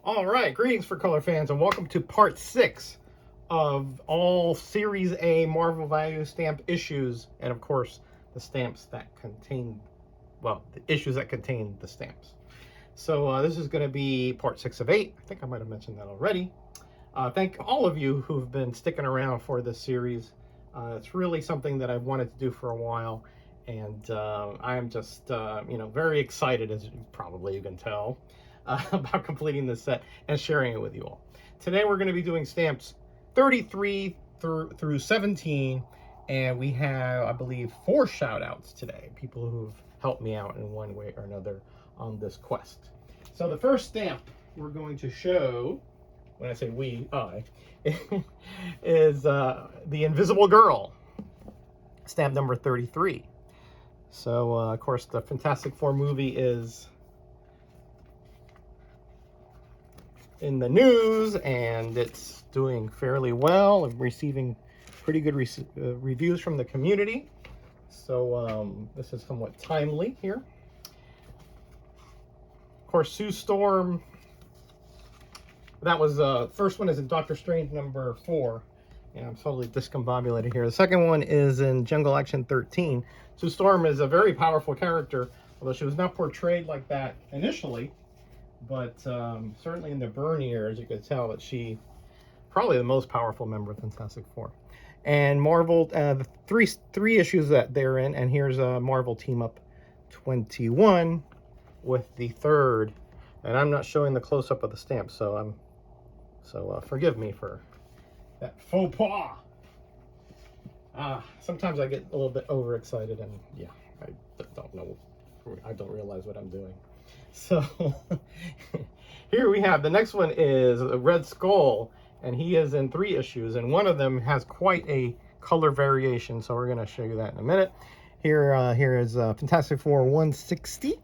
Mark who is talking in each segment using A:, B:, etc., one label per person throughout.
A: All right, greetings for color fans, and welcome to part 6 of all Series A Marvel Value Stamp issues, and of course, the stamps that contain, well, the issues that contain the stamps. So this is going to be part 6 of 8. I think I might have mentioned that already. Thank all of you who've been sticking around for this series. It's really something that I've wanted to do for a while, and I'm just, very excited, as you can tell. About completing this set and sharing it with you all. Today we're going to be doing stamps 33 through 17, and we have, I believe, 4 shout outs today, people who've helped me out in one way or another on this quest. So the first stamp we're going to show, when I say we, I, is the Invisible Girl, stamp number 33. So of course the Fantastic Four movie is in the news, and it's doing fairly well and receiving pretty good reviews from the community. So this is somewhat timely here. Of course, Sue Storm, that was first one is in Doctor Strange number 4. And I'm totally discombobulated here. The second one is in Jungle Action 13. Sue Storm is a very powerful character, although she was not portrayed like that initially. But certainly in the Byrne years, you could tell that she probably the most powerful member of Fantastic Four. And Marvel, the three issues that they're in, and here's a Marvel Team Up 21 with the third. And I'm not showing the close-up of the stamp, so forgive me for that faux pas. Sometimes I get a little bit overexcited, and yeah, I don't know, I don't realize what I'm doing. So here we have, the next one is Red Skull, and he is in 3 issues, and one of them has quite a color variation, so we're going to show you that in a minute. Here is Fantastic Four 160.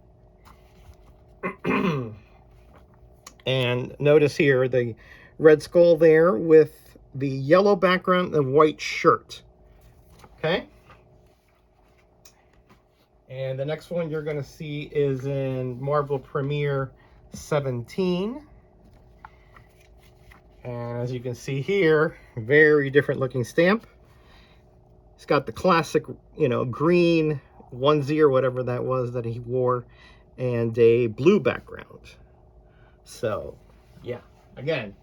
A: And notice here the Red Skull there with the yellow background and white shirt. Okay. And the next one you're going to see is in Marvel Premiere 17. And as you can see here, very different looking stamp. It's got the classic, green onesie or whatever that was that he wore, and a blue background. So, yeah, again,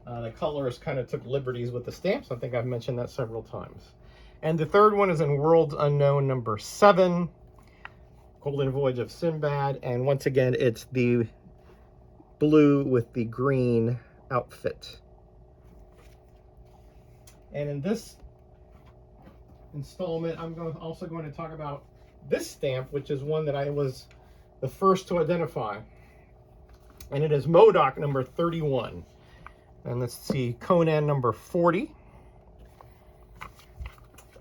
A: the colors kind of took liberties with the stamps. I think I've mentioned that several times. And the third one is in Worlds Unknown number 7. Golden Voyage of Sinbad, and once again it's the blue with the green outfit. And in this installment, I'm also going to talk about this stamp, which is one that I was the first to identify, and it is MODOK number 31. And let's see, Conan number 40.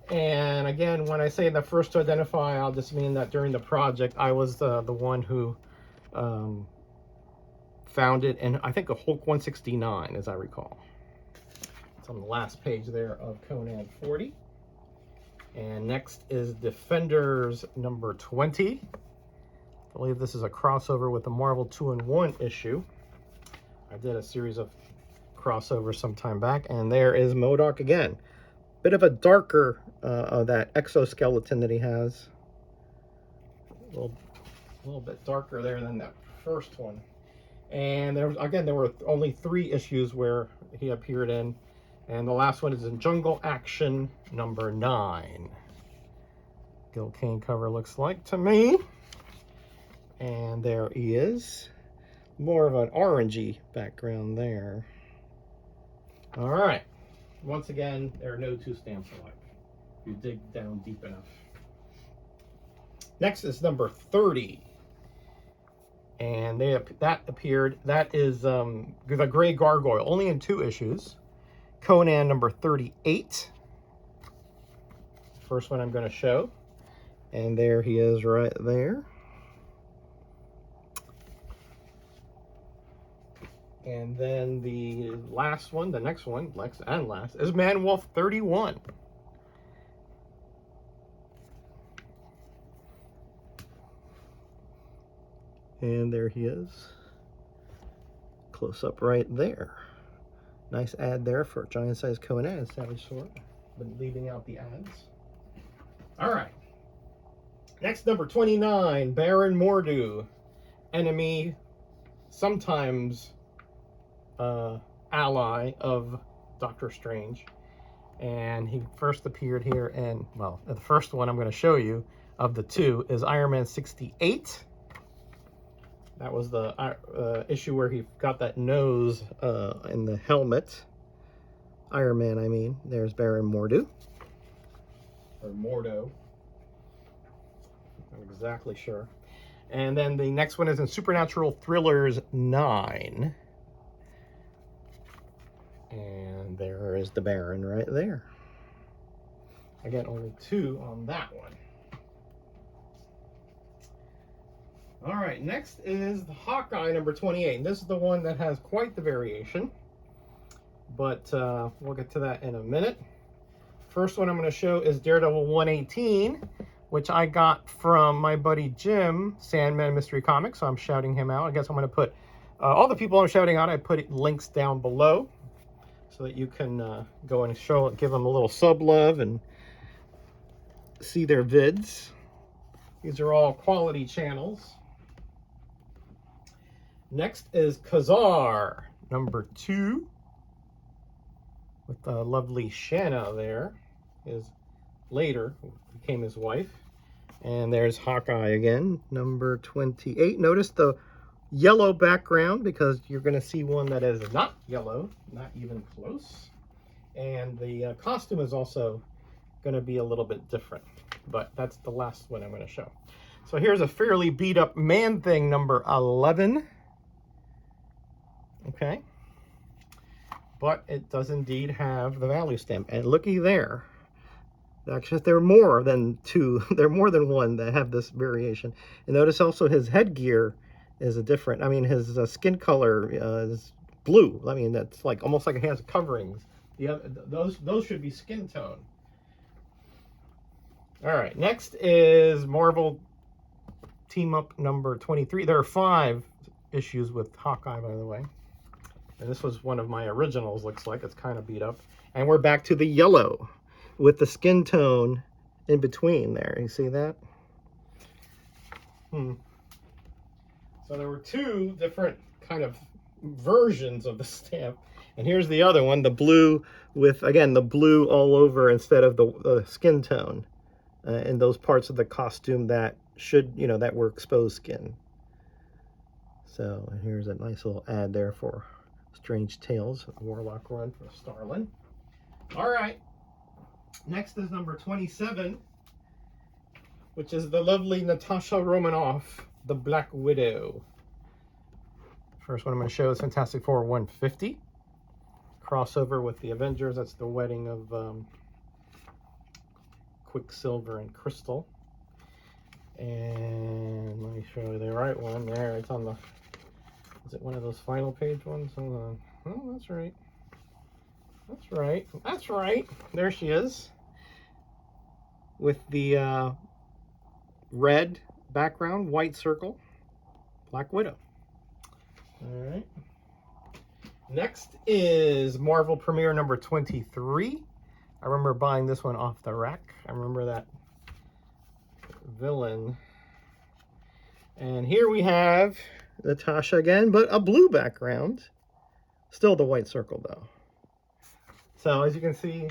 A: And again, when I say the first to identify, I'll just mean that during the project, I was the one who found it, and I think a Hulk 169, as I recall. It's on the last page there of Conan 40. And next is Defenders number 20. I believe this is a crossover with the Marvel 2-in-1 issue. I did a series of crossovers some time back, and there is MODOK again. Bit of a darker of that exoskeleton that he has. A little bit darker there than that first one. And there were only 3 issues where he appeared in, and the last one is in Jungle Action number 9. Gil Kane cover looks like to me. And there he is. More of an orangey background there. All right. Once again, there are no 2 stamps alike, if you dig down deep enough. Next is number 30. And that appeared, that is the Gray Gargoyle, only in 2 issues. Conan number 38. First one I'm going to show. And there he is right there. And then the last one, the next one, next and last, is Man-Wolf 31. And there he is. close-up right there. Nice ad there for giant size Cohen ads, Savage Sword. Been leaving out the ads. All right. Next, number 29, Baron Mordo. Enemy, sometimes ally of Doctor Strange. And he first appeared here in, well, the first one I'm going to show you of the two is Iron Man 68. That was the issue where he got that nose in the helmet. Iron Man, I mean. There's Baron Mordo. Or Mordo. I'm not exactly sure. And then the next one is in Supernatural Thrillers 9. And there is the Baron right there. Again, only 2 on that one. All right, next is the Hawkeye number 28. This is the one that has quite the variation, but we'll get to that in a minute. First one I'm going to show is Daredevil 118, which I got from my buddy Jim, Sandman Mystery Comics, so I'm shouting him out. I guess I'm going to put all the people I'm shouting out, I put links down below so that you can go and give them a little sub love and see their vids. These are all quality channels. Next is Khazar, number 2, with the lovely Shanna there, his later became his wife. And there's Hawkeye again, number 28. Notice the yellow background because you're going to see one that is not yellow, not even close. And the costume is also going to be a little bit different, but that's the last one I'm going to show. So here's a fairly beat up Man-Thing number 11. Okay, but it does indeed have the value stamp, and looky there. Actually, there are more than 2. There are more than 1 that have this variation. And notice also his headgear is a different. I mean, his skin color is blue. I mean, that's like almost like he has coverings. Those should be skin tone. All right, next is Marvel Team Up number 23. There are 5 issues with Hawkeye, by the way. And this was one of my originals, looks like. It's kind of beat up. And we're back to the yellow with the skin tone in between there. You see that? So there were 2 different kind of versions of the stamp. And here's the other one, the blue with, again, the blue all over instead of the skin tone in those parts of the costume that should, that were exposed skin. So here's a nice little ad there for Strange Tales, Warlock run for Starlin. All right. Next is number 27, which is the lovely Natasha Romanoff, the Black Widow. First one I'm going to show is Fantastic Four 150. Crossover with the Avengers. That's the wedding of Quicksilver and Crystal. And let me show you the right one there. It's on the... Is it one of those final page ones? Hold on. Oh, that's right. That's right. That's right. There she is. With the red background, white circle, Black Widow. All right. Next is Marvel Premiere number 23. I remember buying this one off the rack. I remember that villain. And here we have Natasha again, but a blue background. Still the white circle, though. So, as you can see,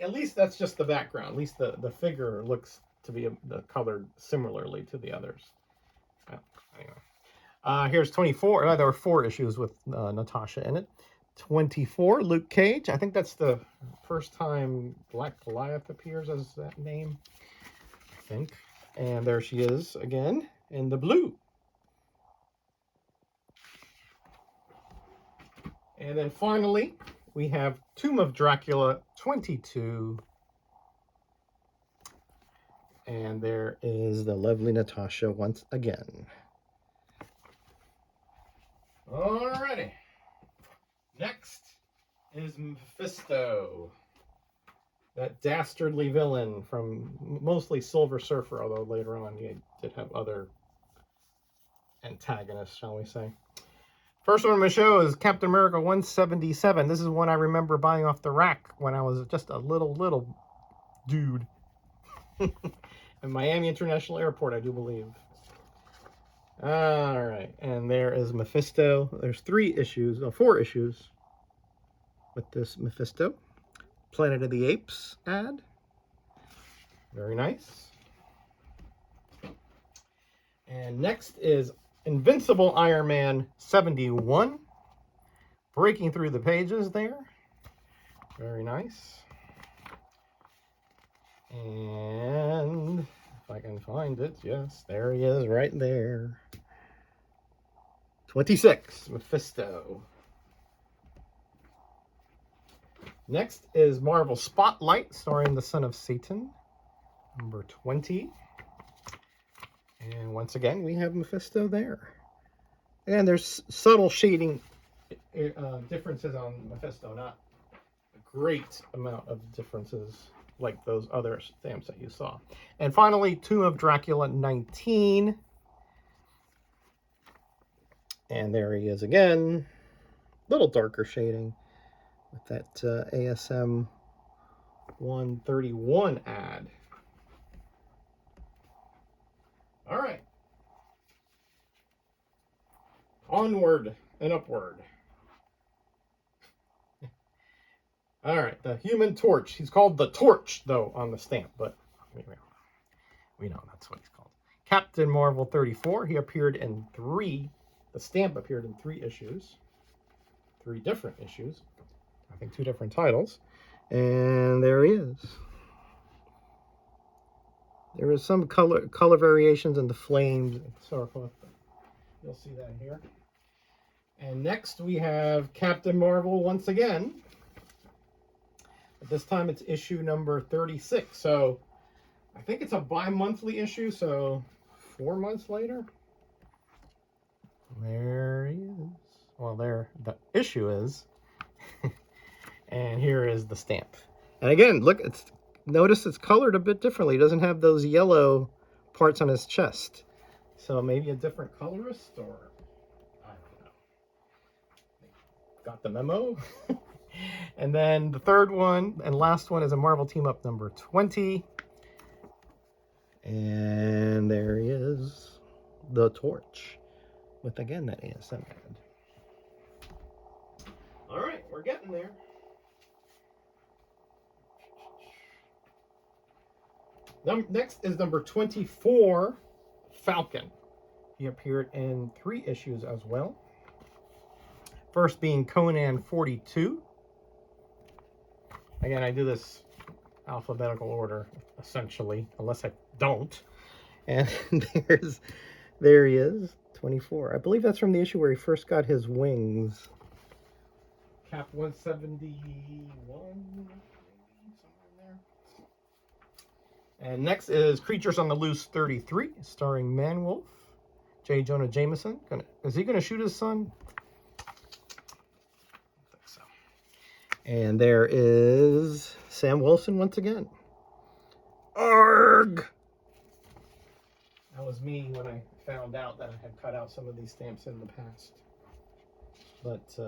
A: at least that's just the background. At least the figure looks to be colored similarly to the others. Anyway. Here's 24. There were 4 issues with Natasha in it. 24, Luke Cage. I think that's the first time Black Goliath appears as that name. I think. And there she is again in the blue. And then finally, we have Tomb of Dracula 22. And there is the lovely Natasha once again. Alrighty. Next is Mephisto. That dastardly villain from mostly Silver Surfer, although later on he did have other antagonist, shall we say. First one I'm going to show is Captain America 177. This is one I remember buying off the rack when I was just a little dude. In Miami International Airport, I do believe. All right, and there is Mephisto. There's 4 issues with this Mephisto. Planet of the Apes ad. Very nice. And next is Invincible Iron Man 71. Breaking through the pages there. Very nice. And if I can find it, yes, there he is right there. 26, Mephisto. Next is Marvel Spotlight, starring the Son of Satan, number 20. And once again, we have Mephisto there. And there's subtle shading differences on Mephisto, not a great amount of differences like those other stamps that you saw. And finally, Tomb of Dracula 19. And there he is again. A little darker shading with that ASM 131 ad. All right. Onward and upward. All right, the Human Torch. He's called the Torch, though, on the stamp, but we know that's what he's called. Captain Marvel 34. He appeared in 3. The stamp appeared in 3 issues. 3 different issues. I think 2 different titles. And there he is. There is some color variations in the flames and so forth. You'll see that here. And next we have Captain Marvel once again. But this time it's issue number 36. So I think it's a bi-monthly issue, so 4 months later. There he is. Well, there the issue is. And here is the stamp. And again, look, notice it's colored a bit differently. It doesn't have those yellow parts on his chest. So maybe a different colorist, or I don't know. Got the memo? And then the third one and last one is a Marvel Team Up number 20. And there he is, the Torch, with again that ASM ad. All right, we're getting there. Next is number 24, Falcon. He appeared in 3 issues as well. First being Conan 42. Again, I do this alphabetical order, essentially, unless I don't. And there he is, 24. I believe that's from the issue where he first got his wings. Cap 171, somewhere in there. And next is Creatures on the Loose 33, starring Manwolf. J. Jonah Jameson. Is he going to shoot his son? I think so. And there is Sam Wilson once again. Arg! That was me when I found out that I had cut out some of these stamps in the past. But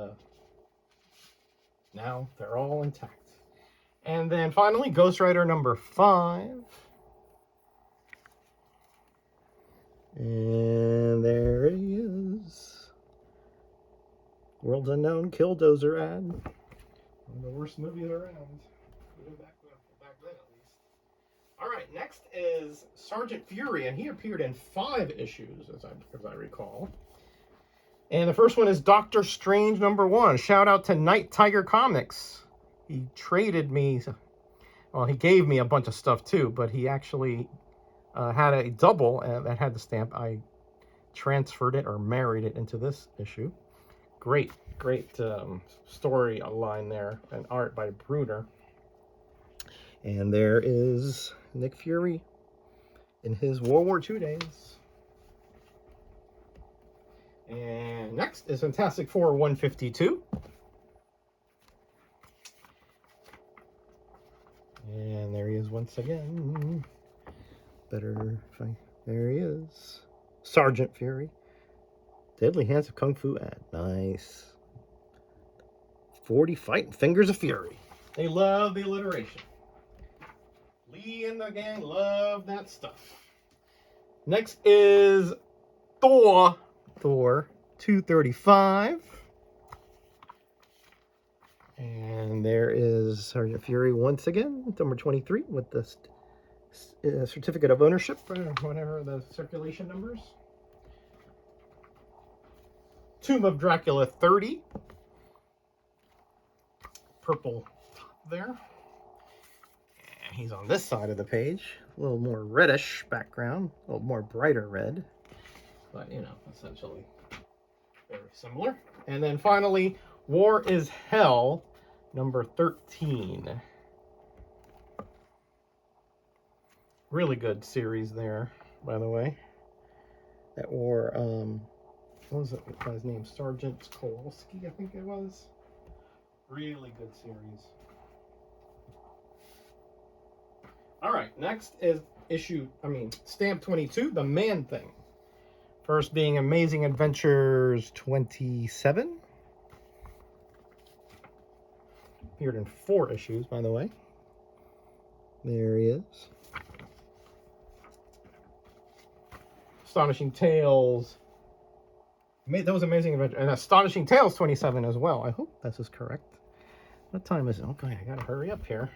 A: now they're all intact. And then finally, Ghost Rider number 5. And there he is. World's Unknown Killdozer ad. One of the worst movies around. Back then, at least. All right, next is Sergeant Fury, and he appeared in 5 issues, as I recall. And the first one is Doctor Strange number 1. Shout out to Night Tiger Comics. He traded me, well, he gave me a bunch of stuff too, but he actually had a double that had the stamp. I transferred it or married it into this issue. Great story line there, and art by Bruder. And there is Nick Fury in his World War II days. And next is Fantastic Four 152. And there he is once again. There he is. Sergeant Fury. Deadly Hands of Kung Fu ad. Nice. 40 Fighting Fingers of Fury. They love the alliteration. Lee and the gang love that stuff. Next is Thor. Thor 235. And there is Sergeant Fury once again, number 23, with the certificate of ownership, or whatever the circulation numbers. Tomb of Dracula 30. Purple top there. And he's on this side of the page. A little more reddish background, a little more brighter red. But, you know, essentially very similar. And then finally, War is Hell, number 13. Really good series there, by the way. That wore, what was it? His name? Sergeant Kowalski, I think it was. Really good series. All right, next is Stamp 22, The Man Thing. First being Amazing Adventures 27. Appeared in 4 issues, by the way. There he is. Astonishing Tales. That was Amazing Adventures. And Astonishing Tales 27 as well. I hope this is correct. What time is it? Okay, I gotta hurry up here.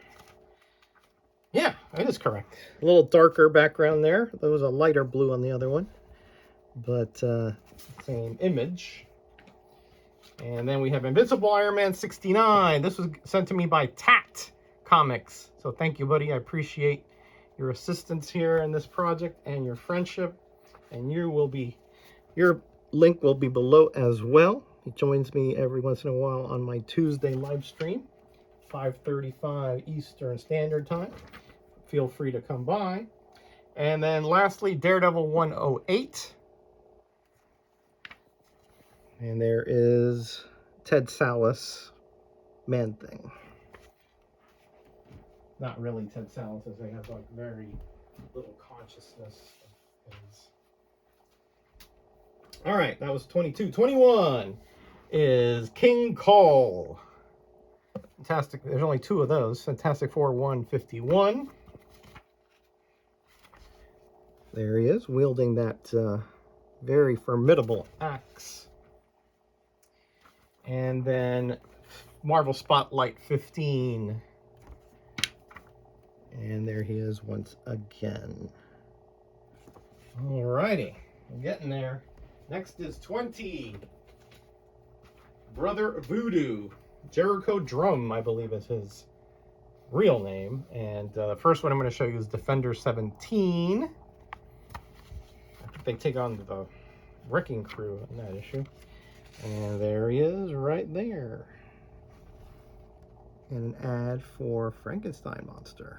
A: Yeah, it is correct. A little darker background there. There was a lighter blue on the other one. But same image. And then we have Invincible Iron Man 69. This was sent to me by Tat Comics. So thank you, buddy. I appreciate your assistance here in this project and your friendship. And your link will be below as well. He joins me every once in a while on my Tuesday live stream, 5:35 Eastern Standard Time. Feel free to come by. And then lastly, Daredevil 108. And there is Ted Sallis, Man Thing. Not really Ted Sallis, as they have like very little consciousness of his. All right, that was 22. 21 is King Cole. Fantastic. There's only 2 of those. Fantastic Four 151. There he is, wielding that very formidable axe. And then Marvel Spotlight 15. And there he is once again. Alrighty, we're getting there. Next is 20. Brother Voodoo. Jericho Drum, I believe is his real name. And the first one I'm going to show you is Defender 17. I think they take on the Wrecking Crew in that issue. And there he is right there. And an ad for Frankenstein Monster.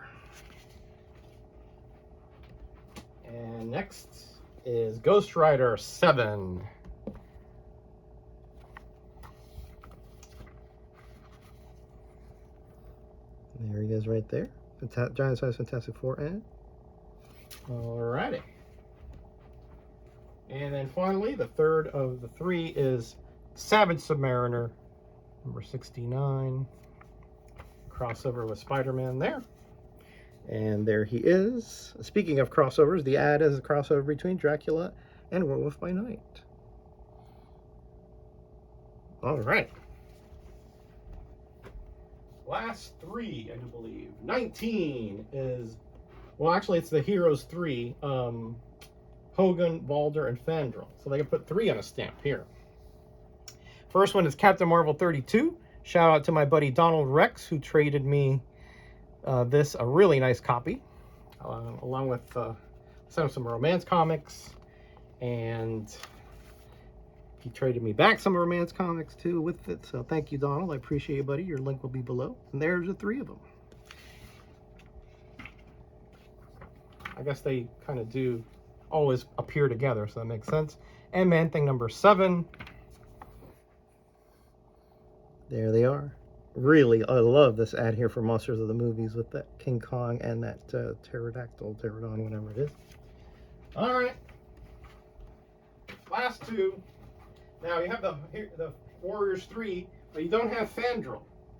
A: And next is Ghost Rider 7. There he is right there. Giant size Fantastic Four ad. Alrighty. And then finally, the third of the 3 is Savage Submariner, number 69. Crossover with Spider-Man there. And there he is. Speaking of crossovers, the ad is a crossover between Dracula and Werewolf by Night. All right. Last 3, I do believe. 19 is, well, actually, it's the Heroes 3. Hogan, Balder, and Fandral. So they can put 3 on a stamp here. First one is Captain Marvel 32. Shout out to my buddy Donald Rex, who traded me a really nice copy, along with some romance comics, and he traded me back some romance comics too with it. So thank you, Donald. I appreciate you, buddy. Your link will be below. And there's the 3 of them. I guess they kind of do always appear together, so that makes sense. And Man Thing number 7. There they are. Really, I love this ad here for Monsters of the Movies with that King Kong and that pterodon, whatever it is. All right. Last 2. Now you have the Warriors 3, but you don't have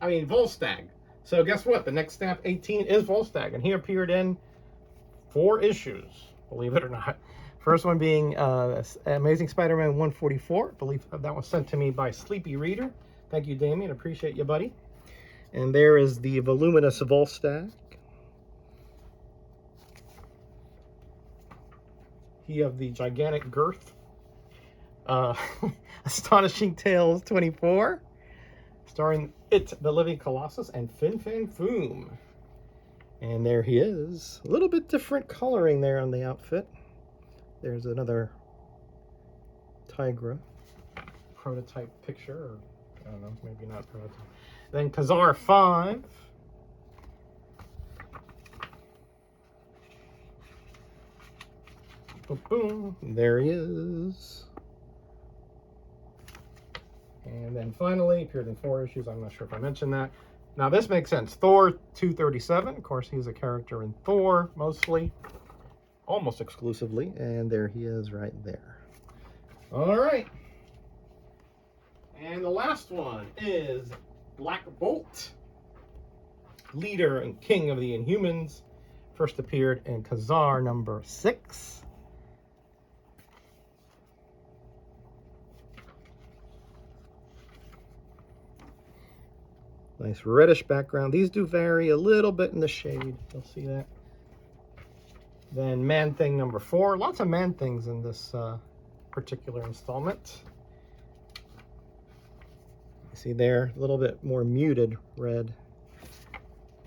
A: Volstagg. So guess what? The next stamp 18 is Volstagg, and he appeared in 4 issues, believe it or not. First one being Amazing Spider-Man 144. I believe that was sent to me by Sleepy Reader. Thank you, Damien. Appreciate you, buddy. And there is the voluminous Volstagg. He of the gigantic girth. Astonishing Tales 24. Starring the Living Colossus and Fin Fan Foom. And there he is. A little bit different coloring there on the outfit. There's another Tigra prototype picture. Or, I don't know, maybe not prototype. Then Kazar 5. Boom, boom. There he is. And then finally, appeared in 4 issues. I'm not sure if I mentioned that. Now this makes sense. Thor 237. Of course, he's a character in Thor, mostly. Almost exclusively. And there he is right there. All right. And the last one is Black Bolt. Leader and king of the Inhumans. First appeared in Kazar number 6. Nice reddish background. These do vary a little bit in the shade. You'll see that. Then Man-Thing number 4. Lots of Man-Things in this particular installment. You see there, a little bit more muted red.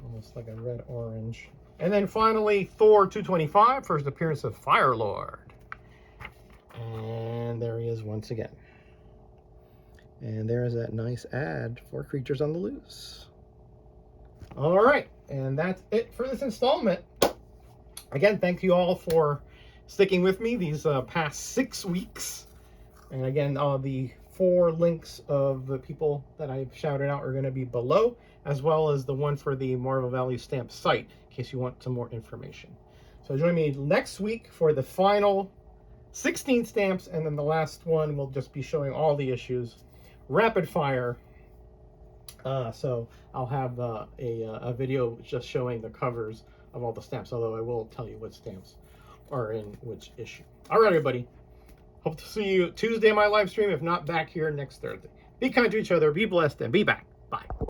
A: Almost like a red-orange. And then finally, Thor 225. First appearance of Firelord. And there he is once again. And there's that nice ad for Creatures on the Loose. All right, and that's it for this installment. Again, thank you all for sticking with me these past 6 weeks. And again, the 4 links of the people that I've shouted out are going to be below, as well as the one for the Marvel Value Stamp site, in case you want some more information. So join me next week for the final 16 stamps, and then the last one will just be showing all the issues. Rapid fire. So I'll have a video just showing the covers of all the stamps, although I will tell you what stamps are in which issue. All right, everybody. Hope to see you Tuesday on my live stream, if not back here next Thursday. Be kind to each other, be blessed, and be back. Bye.